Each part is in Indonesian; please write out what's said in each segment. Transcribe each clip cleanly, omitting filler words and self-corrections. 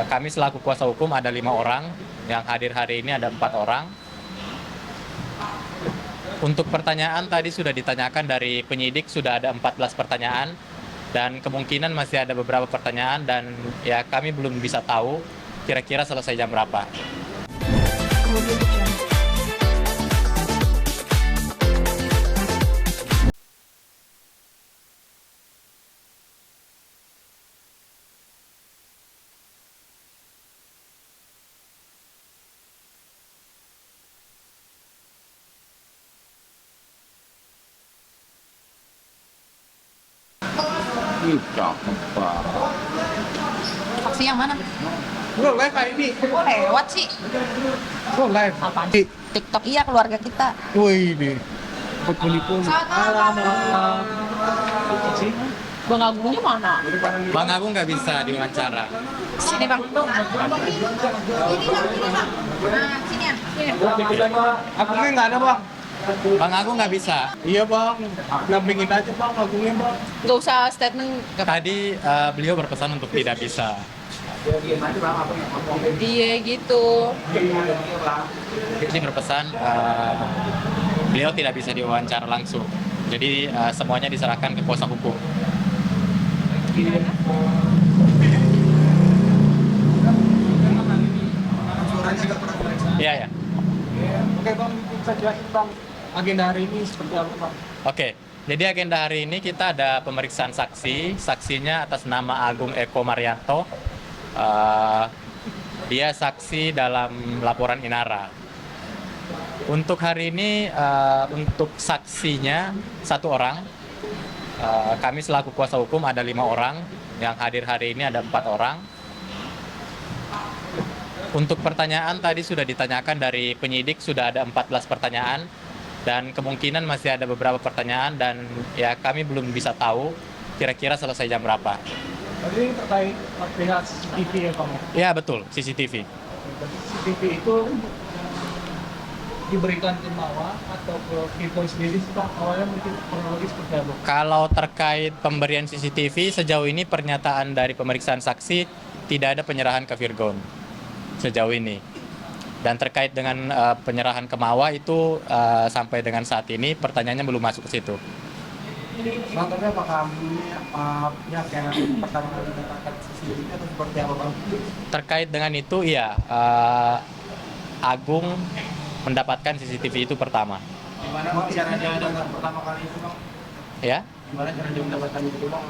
Kami selaku kuasa hukum ada 5 orang, yang hadir hari ini ada 4 orang. Untuk pertanyaan tadi sudah ditanyakan dari penyidik, sudah ada 14 pertanyaan, dan kemungkinan masih ada beberapa pertanyaan, dan ya kami belum bisa tahu kira-kira selesai jam berapa. Ih, cakep banget. Saksi yang mana? Bro, live hari ini. Oh, lewat sih. Bro, live. Apaan? TikTok iya keluarga kita. Wih, ini. Buat penipu. Bang Agungnya mana? Bang Agung nggak bisa diwawancara. Sini bang. Ini bang, Nah, sini ya. Agungnya nggak ada, Bang. Bang Agung nggak bisa. Iya, Bang. Nampingin aja, Bang, agungnya, Bang. Gak usah statement. Tadi beliau berpesan untuk tidak bisa. Iya gitu. Jadi berpesan beliau tidak bisa diwawancara langsung. Jadi semuanya diserahkan ke kuasa hukum. Iya ya. Oke, Bang, bisa jelasin, Bang, agenda hari ini seperti apa, Bang? Oke. Jadi agenda hari ini kita ada pemeriksaan saksi. Saksinya atas nama Agung Eko Marianto. Dia saksi dalam laporan Inara. Untuk hari ini, untuk saksinya 1 orang. Kami selaku kuasa hukum ada 5 orang, yang hadir hari ini ada 4 orang. Untuk pertanyaan tadi sudah ditanyakan dari penyidik, sudah ada 14 pertanyaan, dan kemungkinan masih ada beberapa pertanyaan, dan ya kami belum bisa tahu kira-kira selesai jam berapa. Tadi terkait pihak CCTV ya, Bang? Ya betul, CCTV. Berarti CCTV itu diberikan ke Mawar atau ke Kipoi sendiri sih, Bang? Awalnya mungkin kronologis seperti apa? Kalau terkait pemberian CCTV, sejauh ini pernyataan dari pemeriksaan saksi tidak ada penyerahan ke Virgon sejauh ini. Dan terkait dengan penyerahan ke Mawa itu sampai dengan saat ini pertanyaannya belum masuk ke situ. Bang, tapi apakah pihak yang pertama kali mendapatkan CCTV atau seperti apa, Bang? Terkait dengan itu, iya, Agung mendapatkan CCTV itu pertama. Gimana, Bang, cara dia dengan pertama kali itu, Bang? Ya. Gimana cara dia mendapatkan itu, Bang?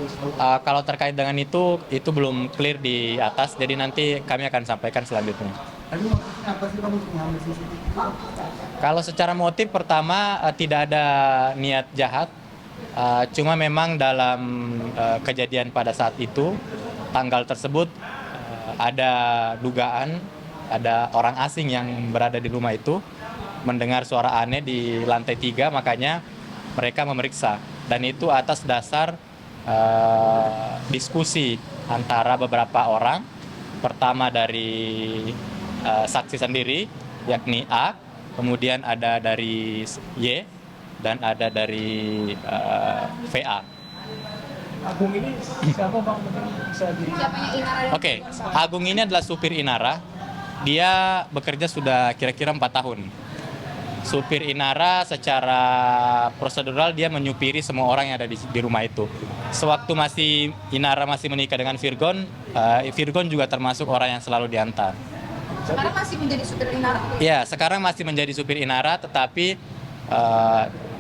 Kalau terkait dengan itu belum clear di atas, jadi nanti kami akan sampaikan selanjutnya. Tapi maksudnya apa sih, Bang, untuk mengambil CCTV? Kalau secara motif pertama tidak ada niat jahat, cuma memang dalam kejadian pada saat itu, tanggal tersebut ada dugaan ada orang asing yang berada di rumah itu mendengar suara aneh di lantai 3, makanya mereka memeriksa, dan itu atas dasar diskusi antara beberapa orang, pertama dari saksi sendiri yakni A, kemudian ada dari Y, dan ada dari VA. Agung ini siapa, Bang? Mungkin bisa di... Siapanya Inara? Oke, Agung ini adalah supir Inara. Dia bekerja sudah kira-kira 4 tahun. Supir Inara secara prosedural dia menyupiri semua orang yang ada di rumah itu. Sewaktu Inara masih menikah dengan Virgon, Virgon juga termasuk orang yang selalu diantar. Sekarang masih menjadi supir Inara? Ya, sekarang masih menjadi supir Inara, tetapi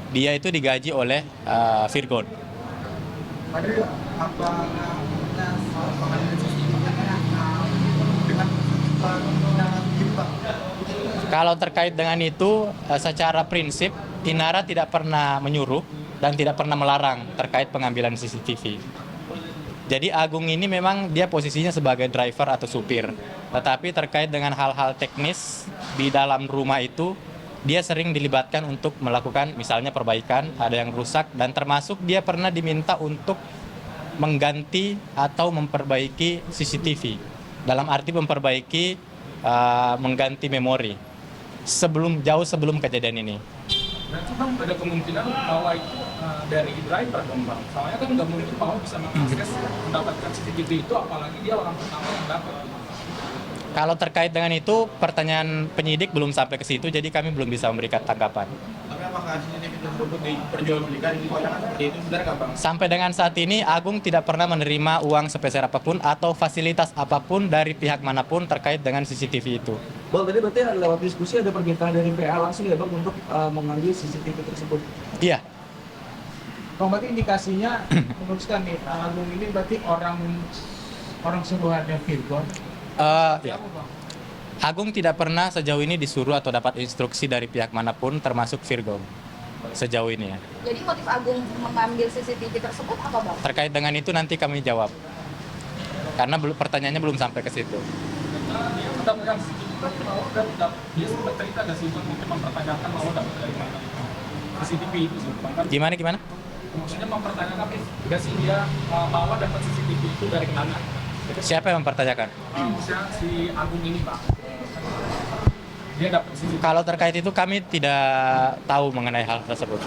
dia itu digaji oleh Virgon. Tadi apa pengambilan CCTV dengan Pak? Kalau terkait dengan itu, secara prinsip Inara tidak pernah menyuruh dan tidak pernah melarang terkait pengambilan CCTV. Jadi Agung ini memang dia posisinya sebagai driver atau supir. Tetapi terkait dengan hal-hal teknis di dalam rumah itu, dia sering dilibatkan untuk melakukan misalnya perbaikan, ada yang rusak, dan termasuk dia pernah diminta untuk mengganti atau memperbaiki CCTV. Dalam arti memperbaiki, mengganti memori. Jauh sebelum kejadian ini. Berarti, Bang, ada kemungkinan bahwa itu dari driver, dong, Bang. Soalnya kan nggak mungkin bahwa bisa mengakses mendapatkan CCTV itu, apalagi dia orang pertama yang dapat. Kalau terkait dengan itu, pertanyaan penyidik belum sampai ke situ, jadi kami belum bisa memberikan tanggapan. Tapi apakah CCTV tersebut diperjualbelikan dipajang seperti itu, benar nggak Bang? Sampai dengan saat ini, Agung tidak pernah menerima uang sepeser apapun atau fasilitas apapun dari pihak manapun terkait dengan CCTV itu. Bang, tadi berarti lewat diskusi ada permintaan dari PA langsung ya Bang untuk mengambil CCTV tersebut? Iya, Bang, berarti indikasinya meneruskan nih, Agung ini berarti orang suruhannya Virgon. ya. Agung tidak pernah sejauh ini disuruh atau dapat instruksi dari pihak manapun, termasuk Virgo. Sejauh ini ya. Jadi motif Agung mengambil CCTV tersebut apa bang? Terkait dengan itu nanti kami jawab. Karena pertanyaannya belum sampai ke situ. Dia sempat cerita nggak sih Bang, mungkin mempertanyakan bahwa dapat dari mana CCTV itu sih Bang, kan Gimana? maksudnya mempertanyakan nggak sih dia bahwa dapat CCTV itu dari mana. Siapa yang mempertanyakan? Misalnya si Agung ini Bang, dia dapat CCTV. Kalau terkait itu kami tidak tahu mengenai hal tersebut.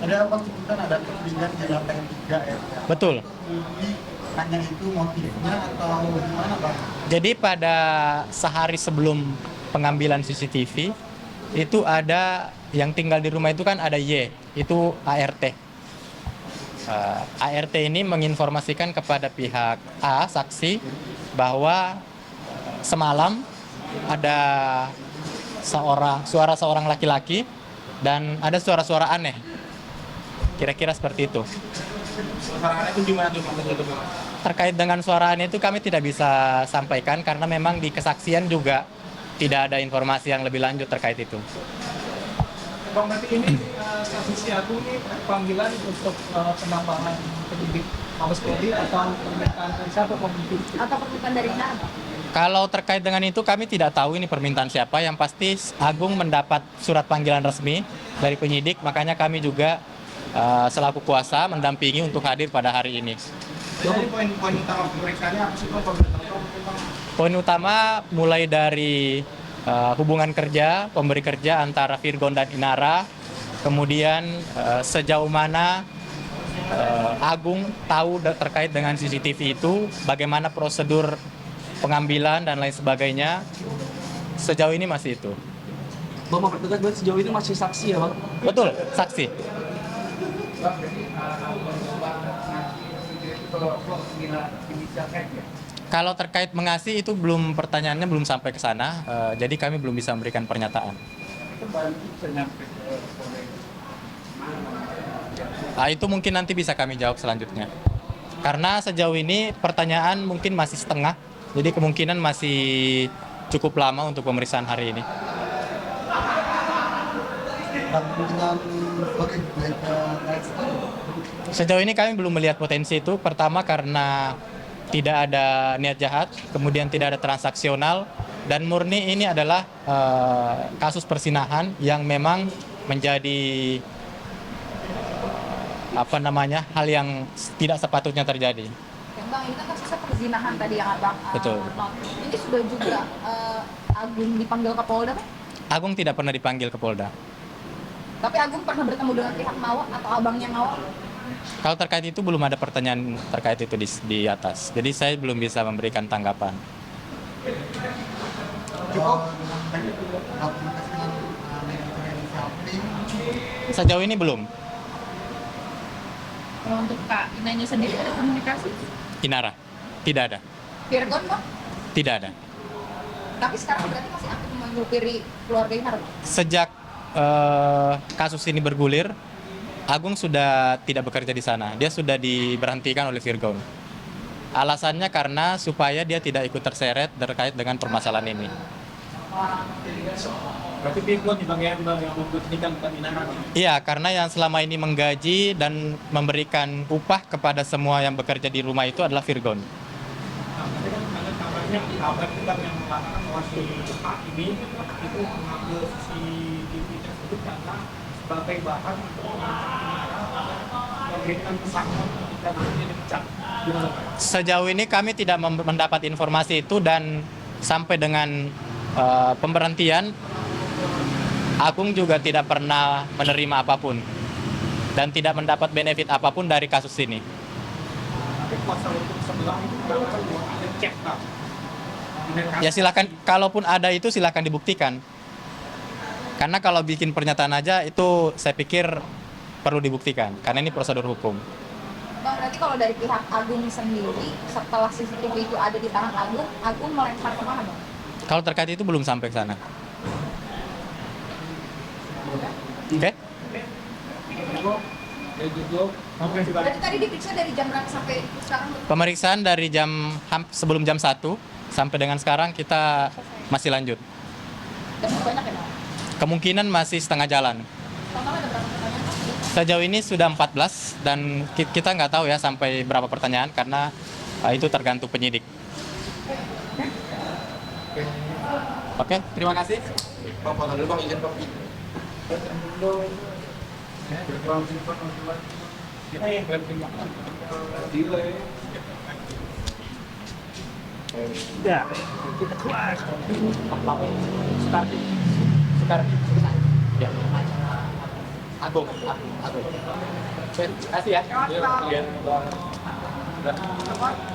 Ada apa sebutan ada kepentingan jangka yang tiga ya? Betul. Jadi hanya itu motifnya atau gimana Bang? Jadi pada sehari sebelum pengambilan CCTV itu ada yang tinggal di rumah itu kan ada Y, itu ART. ART ini menginformasikan kepada pihak A, saksi, bahwa semalam ada suara seorang laki-laki dan ada suara-suara aneh. Kira-kira seperti itu. Suasana itu gimana tuh Bang? Terkait dengan suara aneh itu kami tidak bisa sampaikan karena memang di kesaksian juga tidak ada informasi yang lebih lanjut terkait itu. Bang, berarti ini kasus si Agung ini panggilan untuk penambahan penyidik Mabes Polri atau permintaan dari siapa pemimpin? Atau permintaan dari Inara bang? Kalau terkait dengan itu kami tidak tahu ini permintaan siapa. Yang pasti Agung mendapat surat panggilan resmi dari penyidik, makanya kami juga selaku kuasa mendampingi untuk hadir pada hari ini. Jadi poin-poin utama pemeriksaannya apa sih Bang? Poin utama mulai dari hubungan kerja, pemberi kerja antara Virgon dan Inara, kemudian sejauh mana Agung tahu terkait dengan CCTV itu, bagaimana prosedur pengambilan dan lain sebagainya. Sejauh ini masih itu. Bang, mempertegas berarti sejauh ini masih saksi ya Bang? Betul, saksi. Kalau terkait mengasih itu pertanyaannya belum sampai ke sana, jadi kami belum bisa memberikan pernyataan. Itu mungkin nanti bisa kami jawab selanjutnya. Karena sejauh ini pertanyaan mungkin masih setengah, jadi kemungkinan masih cukup lama untuk pemeriksaan hari ini. Sejauh ini kami belum melihat potensi itu. Pertama karena tidak ada niat jahat, kemudian tidak ada transaksional, dan murni ini adalah kasus persinahan yang memang menjadi hal yang tidak sepatutnya terjadi. Ya, bang, ini kan kasusnya perzinahan tadi yang abang. Betul. Ini sudah juga Agung dipanggil ke Polda kan? Agung tidak pernah dipanggil ke Polda. Tapi Agung pernah bertemu dengan pihak Mawar atau abangnya Mawar? Kalau terkait itu belum ada pertanyaan terkait itu di atas. Jadi saya belum bisa memberikan tanggapan. Sejauh ini belum. Kalau untuk Kak Inanya sendiri ada komunikasi? Inara, tidak ada. Virgon bang? Tidak ada. Tapi sekarang berarti masih aktif menyupiri keluarga Inara bang? Sejak kasus ini bergulir, Agung sudah tidak bekerja di sana. Dia sudah diberhentikan oleh Virgon. Alasannya karena supaya dia tidak ikut terseret terkait dengan permasalahan ini. Berarti Virgon nih Bang yang membuktikan bukan Inara. Iya, karena yang selama ini menggaji dan memberikan upah kepada semua yang bekerja di rumah itu adalah Virgon. Kabarnya kabar kita yang mengatakan bahwa si Pak ini itu mengambil CCTV tersebut karena sebagai bahan untuk memberikan pesangon ketika nanti dipecat. Sejauh ini kami tidak mendapat informasi itu, dan sampai dengan pemberhentian Agung juga tidak pernah menerima apapun dan tidak mendapat benefit apapun dari kasus ini. Tapi kuasa hukum sebelah itu mengatakan bahwa ada cek Bang. Ya silakan, kalaupun ada itu silakan dibuktikan. Karena kalau bikin pernyataan aja itu saya pikir perlu dibuktikan, karena ini prosedur hukum. Bang, berarti kalau dari pihak Agung sendiri, setelah CCTV itu ada di tangan Agung, Agung melempar kemana, Bang? Kalau terkait itu belum sampai ke sana. Oke? Berarti tadi diperiksa dari jam berapa sampai sekarang? Pemeriksaan dari sebelum jam 1 sampai dengan sekarang kita masih lanjut. Dan masih banyak ya, Bang? Kemungkinan masih setengah jalan. Total ada berapa pertanyaan, Bang? Sejauh ini sudah 14 dan kita nggak tahu ya sampai berapa pertanyaan karena itu tergantung penyidik. Oke, terima kasih. Bang, Bang, dulu Bang, izin Bang. Ya, kita keluar. Sekarang. Ya. Agung. Terima kasih ya. Terima kasih, Bang.